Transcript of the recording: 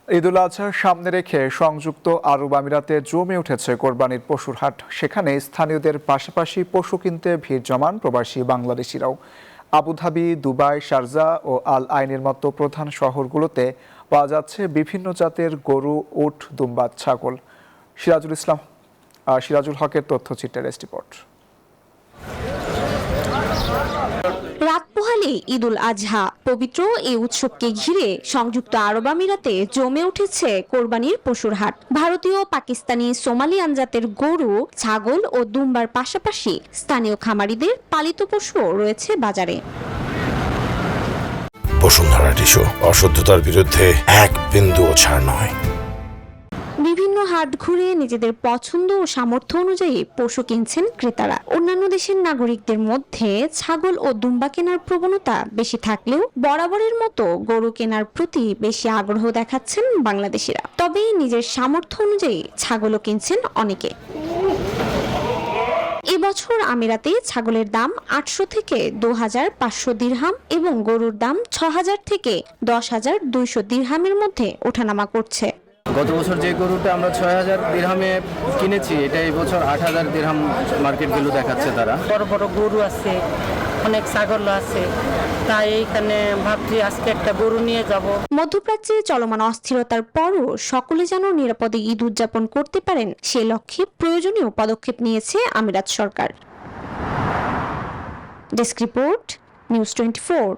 ঈদুল আজহার সামনে রেখে সংযুক্ত আরব আমিরাতে জমে উঠেছে কোরবানির পশুর হাট। সেখানে স্থানীয়দের পাশাপাশি পশু কিনতে ভিড় জমান প্রবাসী বাংলাদেশিরাও। আবুধাবি, দুবাই, শারজা ও আল আইনের মতো প্রধান শহরগুলোতে পাওয়া যাচ্ছে বিভিন্ন জাতের গরু, উট, দুম্বা, ছাগল। সিরাজুল হকের তথ্যচিত্রের রিপোর্ট। রাত পোহালে ঈদুল আজহা পবিত্র এই উৎসবকে ঘিরে সংযুক্ত আরব আমিরাতে জমে উঠেছে কোরবানির পশুর হাট। ভারতীয়, পাকিস্তানি, সোমালিয়ান জাতের গরু, ছাগল ও দুম্বার পাশাপাশি স্থানীয় খামারিদের পালিত পশুও রয়েছে বাজারে। বসুন্ধরা টিস্যু, অশুদ্ধতার বিরুদ্ধে এক বিন্দুও ছাড় নয়। বিভিন্ন হাট ঘুরে নিজেদের পছন্দ ও সামর্থ্য অনুযায়ী পশু কিনছেন ক্রেতারা। অন্যান্য দেশের নাগরিকদের মধ্যে ছাগল ও দুম্বা কেনার প্রবণতা বেশি থাকলেও বরাবরের মতো গরু কেনার প্রতি বেশি আগ্রহ দেখাচ্ছেন বাংলাদেশিরা। তবে নিজের সামর্থ্য অনুযায়ী ছাগলও কিনছেন অনেকে। এবছর আমিরাতে ছাগলের দাম 800 থেকে 2500 দিরহাম এবং গরুর দাম 6000 থেকে 10200 দিরহামের মধ্যে ওঠানামা করছে। গত বছর যে গরুটা আমরা 6000 দিরহামে কিনেছি, এটা এই বছর 8000 দিরহাম মার্কেট ভ্যালু দেখাচ্ছে তারা। বড় বড় গরু আছে, অনেক ছাগল আছে, তাই এইখানে ভাবছি আজকে একটা গরু নিয়ে যাব। মধ্যপ্রাচ্যে চলমান অস্থিরতার পরও সকলে যেন নিরাপদে ঈদ উদযাপন করতে পারেন সে লক্ষ্যে প্রয়োজনীয় পদক্ষেপ নিয়েছে আমিরাত সরকার। Desk report, news 24।